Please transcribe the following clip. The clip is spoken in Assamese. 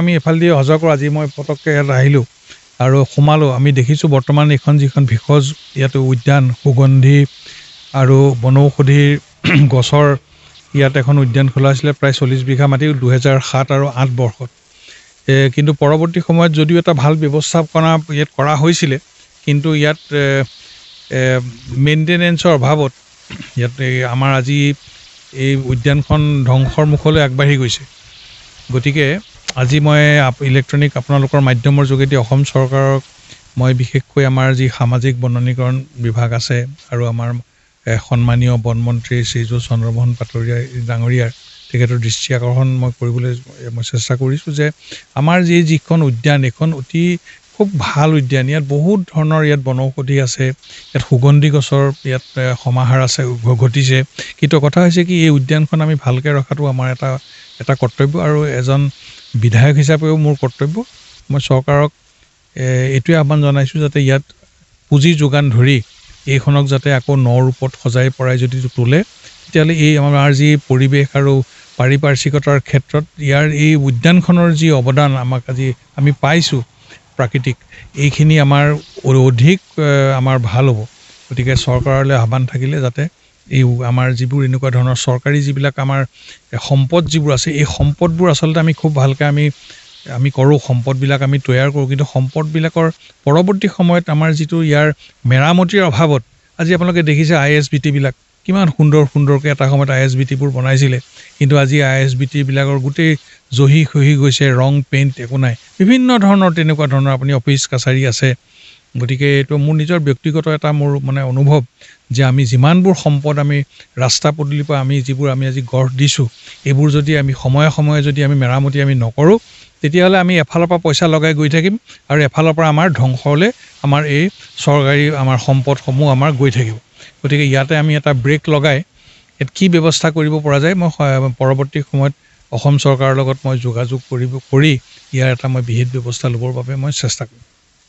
আমি এফালেদি অহা যোৱা কৰোঁ আজি মই পটককৈ ইয়াত আহিলোঁ আৰু সোমালোঁ আমি দেখিছোঁ বৰ্তমান এইখন যিখন ভেষজ ইয়াতে উদ্যান সুগন্ধি আৰু বনৌষধিৰ গছৰ ইয়াত এখন উদ্যান খোলা হৈছিলে প্ৰায় 40 বিঘা মাটি 2007 আৰু 8 বৰ্ষত কিন্তু পৰৱৰ্তী সময়ত যদিও এটা ভাল ব্যৱস্থাপনা ইয়াত কৰা হৈছিলে কিন্তু ইয়াত মেইনটেনেন্সৰ অভাৱত ইয়াত আমাৰ আজি এই উদ্যানখন ধ্বংসৰ মুখলৈ আগবাঢ়ি গৈছে গতিকে আজি মই ইলেক্ট্ৰনিক আপোনালোকৰ মাধ্যমৰ যোগেদি অসম চৰকাৰক মই বিশেষকৈ আমাৰ যি সামাজিক বননীকৰণ বিভাগ আছে আৰু আমাৰ সন্মানীয় বনমন্ত্ৰী শ্ৰীযুত চন্দ্ৰমোহন পাটোৱাৰী ডাঙৰীয়াৰ তেখেতৰ দৃষ্টি আকৰ্ষণ মই কৰিবলৈ মই চেষ্টা কৰিছোঁ যে আমাৰ যিখন উদ্যান এখন অতি খুব ভাল উদ্যান ইয়াত বহুত ধৰণৰ ইয়াত বনৌষধি আছে ইয়াত সুগন্ধি গছৰ ইয়াত সমাহাৰ আছে ঘটিছে কিন্তু কথা হৈছে কি এই উদ্যানখন আমি ভালকৈ ৰখাটো আমাৰ এটা কৰ্তব্য আৰু এজন বিধায়ক হিচাপেও মোৰ কৰ্তব্য মই চৰকাৰক এইটোৱে আহ্বান জনাইছোঁ যাতে ইয়াত পুঁজি যোগান ধৰি এইখনক যাতে আকৌ নৰূপত সজাই পৰাই যদি তোলে তেতিয়াহ'লে এই আমাৰ যি পৰিৱেশ আৰু পাৰিপাৰ্শ্বিকতাৰ ক্ষেত্ৰত ইয়াৰ এই উদ্যানখনৰ যি অৱদান আমাক আজি আমি পাইছোঁ প্ৰাকৃতিক এইখিনি আমাৰ অধিক আমাৰ ভাল হ'ব গতিকে চৰকাৰলৈ আহ্বান থাকিলে যাতে এই আমাৰ যিবোৰ এনেকুৱা ধৰণৰ চৰকাৰী যিবিলাক আমাৰ সম্পদ যিবোৰ আছে এই সম্পদবোৰ আচলতে আমি খুব ভালকৈ আমি কৰোঁ সম্পদবিলাক আমি তৈয়াৰ কৰোঁ কিন্তু সম্পদবিলাকৰ পৰৱৰ্তী সময়ত আমাৰ যিটো ইয়াৰ মেৰামতিৰ অভাৱত আজি আপোনালোকে দেখিছে ISBTবিলাক কিমান সুন্দৰকৈ এটা সময়ত ISBTবোৰ বনাইছিলে কিন্তু আজি ISBTবিলাকৰ গোটেই জহি খহি গৈছে ৰং পেইণ্ট একো নাই বিভিন্ন ধৰণৰ তেনেকুৱা ধৰণৰ আপুনি অফিচ কাছাৰী আছে গতিকে এইটো মোৰ নিজৰ ব্যক্তিগত এটা মোৰ মানে অনুভৱ যে আমি যিমানবোৰ সম্পদ আমি ৰাস্তা পদূলিৰ পৰা আমি যিবোৰ আমি আজি গঢ় দিছোঁ এইবোৰ যদি আমি সময়ে সময়ে যদি আমি মেৰামতি আমি নকৰোঁ তেতিয়াহ'লে আমি এফালৰ পৰা পইচা লগাই গৈ থাকিম আৰু এফালৰ পৰা আমাৰ ধ্বংসলৈ আমাৰ এই চৰকাৰী আমাৰ সম্পদসমূহ আমাৰ গৈ থাকিব গতিকে ইয়াতে আমি এটা ব্ৰেক লগাই ইয়াত কি ব্যৱস্থা কৰিব পৰা যায় মই পৰৱৰ্তী সময়ত অসম চৰকাৰৰ লগত মই যোগাযোগ কৰি ইয়াৰ এটা মই বিহিত ব্যৱস্থা ল'বৰ বাবে মই চেষ্টা কৰিম